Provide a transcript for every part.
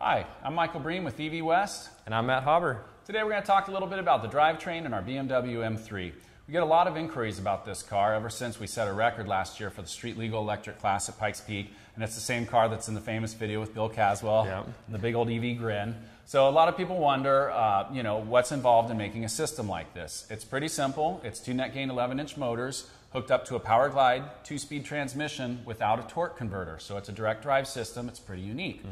Hi, I'm Michael Breen with EV West. And I'm Matt Hauber. Today we're going to talk a little bit about the drivetrain in our BMW M3. We get a lot of inquiries about this car ever since we set a record last year for the street legal electric class at Pikes Peak. And it's the same car that's in the famous video with Bill Caswell, and the big old EV grin. So a lot of people wonder, what's involved in making a system like this. It's pretty simple. It's two net gain 11-inch motors hooked up to a Powerglide 2-speed transmission without a torque converter. So it's a direct drive system. It's pretty unique.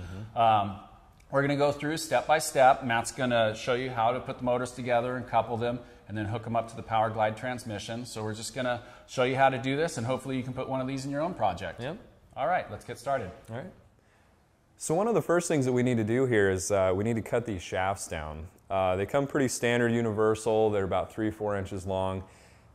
We're going to go through step by step. Matt's going to show you how to put the motors together and couple them and then hook them up to the Powerglide transmission. So we're just going to show you how to do this, and hopefully you can put one of these in your own project. Yep. All right, let's get started. All right. So one of the first things that we need to do here is we need to cut these shafts down. They come pretty standard universal. They're about 3-4 inches long.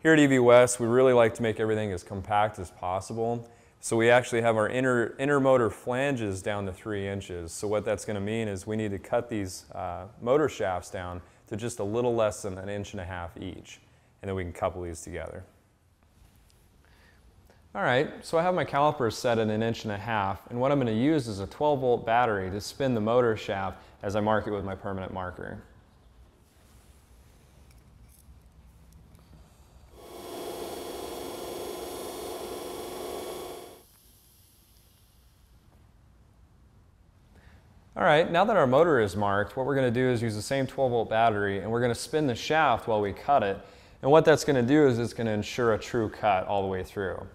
Here at EV West, we really like to make everything as compact as possible. So we actually have our inner motor flanges down to 3 inches. So what that's going to mean is we need to cut these motor shafts down to just a little less than 1.5 inches each. And then we can couple these together. All right, so I have my calipers set at 1.5 inches, and what I'm going to use is a 12-volt battery to spin the motor shaft as I mark it with my permanent marker. All right, now that our motor is marked, what we're going to do is use the same 12-volt battery, and we're going to spin the shaft while we cut it. And what that's going to do is it's going to ensure a true cut all the way through.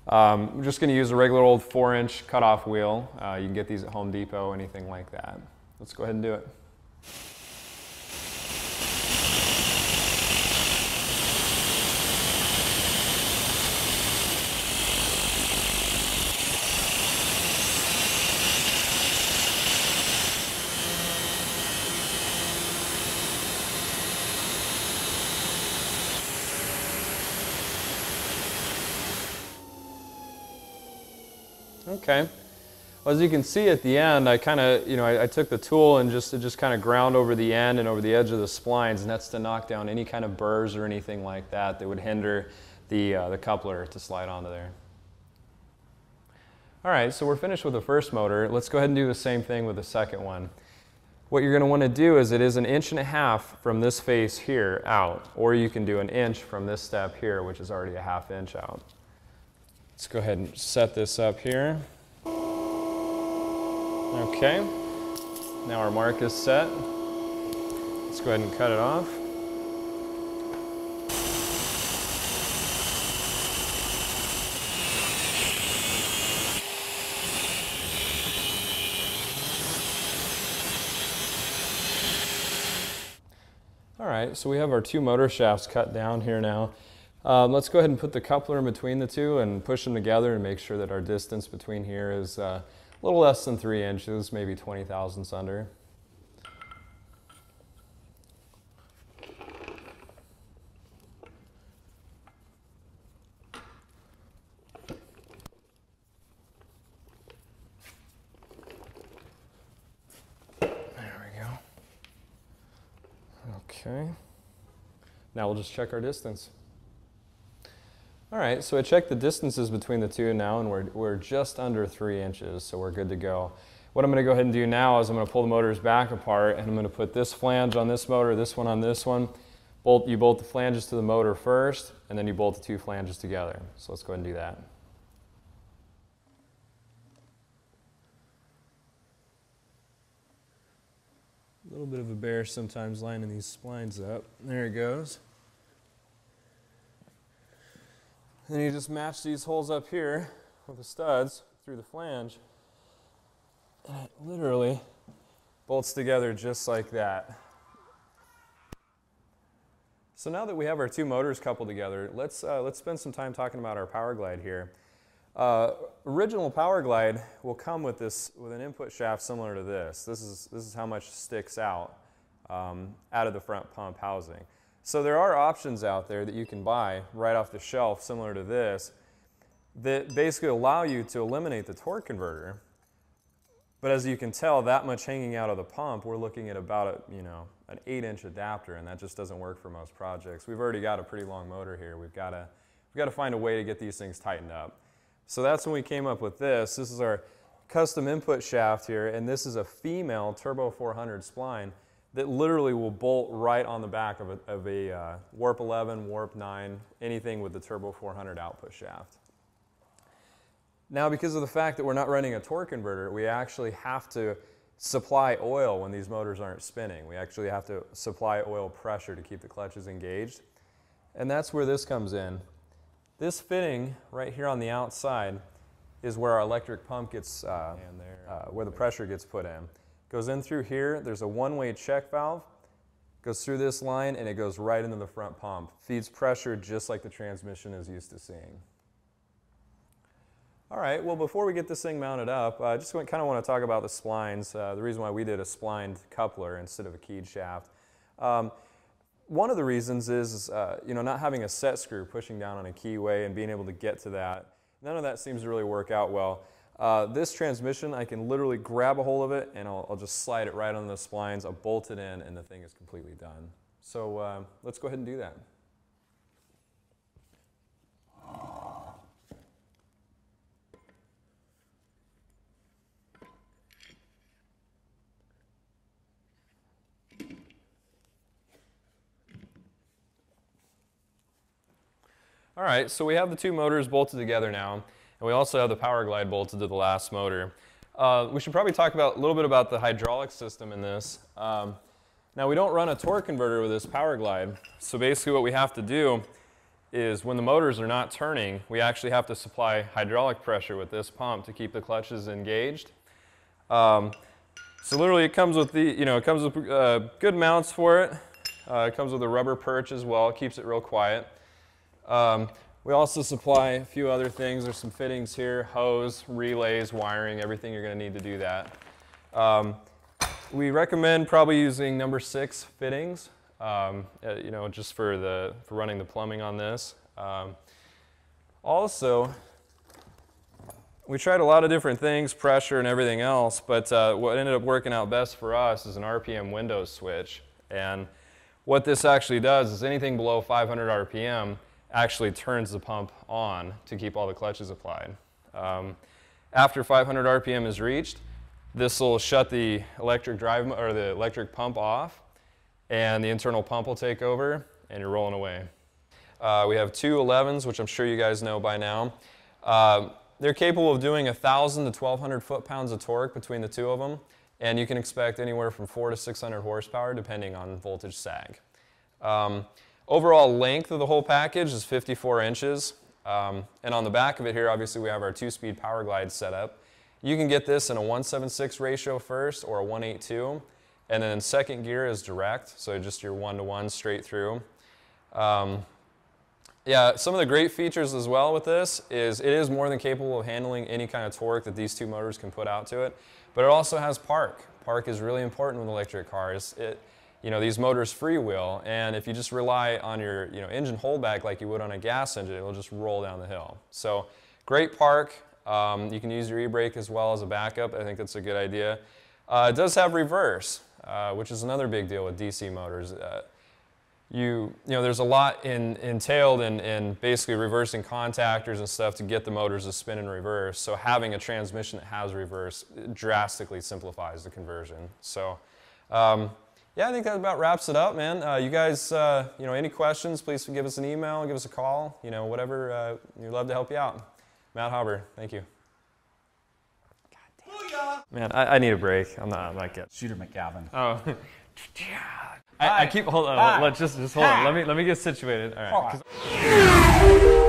We're just going to use a regular old 4-inch cutoff wheel. You can get these at Home Depot, anything like that. Let's go ahead and do it. Okay. Well, as you can see at the end, I took the tool and just kind of ground over the end and over the edge of the splines, and that's to knock down any kind of burrs or anything like that that would hinder the coupler to slide onto there. All right, so we're finished with the first motor. Let's go ahead and do the same thing with the second one. What you're going to want to do is it is 1.5 inches from this face here out, or you can do 1 inch from this step here, which is already 1/2 inch out. Let's go ahead and set this up here. Okay, now our mark is set. Let's go ahead and cut it off. All right, so we have our 2 motor shafts cut down here now. Let's go ahead and put the coupler in between the two and push them together and make sure that our distance between here is a little less than 3 inches, maybe 20 thousandths under. There we go. Okay. Now we'll just check our distance. All right, so I checked the distances between the two now, and we're just under 3 inches, so we're good to go. What I'm going to go ahead and do now is I'm going to pull the motors back apart, and I'm going to put this flange on this motor, this one on this one. You bolt the flanges to the motor first, and then you bolt the 2 flanges together. So let's go ahead and do that. A little bit of a bear sometimes lining these splines up. There it goes. Then you just match these holes up here with the studs through the flange, and it literally bolts together just like that. So now that we have our 2 motors coupled together, let's spend some time talking about our Powerglide here. Original Powerglide will come with an input shaft similar to this. This is how much sticks out of the front pump housing. So there are options out there that you can buy right off the shelf similar to this that basically allow you to eliminate the torque converter. But as you can tell, that much hanging out of the pump, we're looking at about an 8-inch adapter, and that just doesn't work for most projects. We've already got a pretty long motor here. We've got to find a way to get these things tightened up. So that's when we came up with this. This is our custom input shaft here, and this is a female Turbo 400 spline that literally will bolt right on the back of a Warp 11, Warp 9, anything with the Turbo 400 output shaft. Now, because of the fact that we're not running a torque converter, we actually have to supply oil when these motors aren't spinning. We actually have to supply oil pressure to keep the clutches engaged. And that's where this comes in. This fitting right here on the outside is where our electric pump gets, where the pressure gets put in. Goes in through here, there's a one-way check valve, goes through this line, and it goes right into the front pump. Feeds pressure just like the transmission is used to seeing. All right, well, before we get this thing mounted up, I just kind of want to talk about the splines, the reason why we did a splined coupler instead of a keyed shaft. One of the reasons is not having a set screw pushing down on a keyway and being able to get to that. None of that seems to really work out well. This transmission, I can literally grab a hold of it and I'll just slide it right on the splines, I'll bolt it in, and the thing is completely done. So let's go ahead and do that. All right, so we have the two motors bolted together now, and we also have the Powerglide bolted to the last motor. We should probably talk a little bit about the hydraulic system in this. Now, we don't run a torque converter with this Powerglide, so basically what we have to do is when the motors are not turning, we actually have to supply hydraulic pressure with this pump to keep the clutches engaged. So literally it comes with good mounts for it. It comes with a rubber perch as well, it keeps it real quiet. We also supply a few other things. There's some fittings here, hose, relays, wiring, everything you're going to need to do that. We recommend probably using number 6 fittings, just for running the plumbing on this. Also, we tried a lot of different things, pressure and everything else, but what ended up working out best for us is an RPM window switch. And what this actually does is anything below 500 RPM actually turns the pump on to keep all the clutches applied. After 500 RPM is reached, this will shut the electric pump off, and the internal pump will take over, and you're rolling away. We have two 11s, which I'm sure you guys know by now. They're capable of doing 1,000 to 1,200 foot-pounds of torque between the two of them, and you can expect anywhere from 400 to 600 horsepower depending on voltage sag. Overall length of the whole package is 54 inches. And on the back of it here, obviously we have our 2-speed Powerglide setup. You can get this in a 1:7:6 ratio first or a 1:8:2. And then second gear is direct, so just your 1-to-1 straight through. Yeah, some of the great features as well with this is it is more than capable of handling any kind of torque that these two motors can put out to it. But it also has park. Park is really important with electric cars. These motors freewheel, and if you just rely on your engine holdback like you would on a gas engine, it'll just roll down the hill. So great park. You can use your e-brake as well as a backup. I think that's a good idea. It does have reverse, which is another big deal with DC motors. There's a lot entailed in basically reversing contactors and stuff to get the motors to spin in reverse. So having a transmission that has reverse drastically simplifies the conversion. So. Yeah, I think that about wraps it up, man. You guys, any questions, please give us an email, give us a call, whatever. We'd love to help you out. Matt Hauber, thank you. God damn. Man, I need a break. I'm not good. Shooter McGavin. Oh. I keep, hold on, let's just hold on. Let me get situated. All right.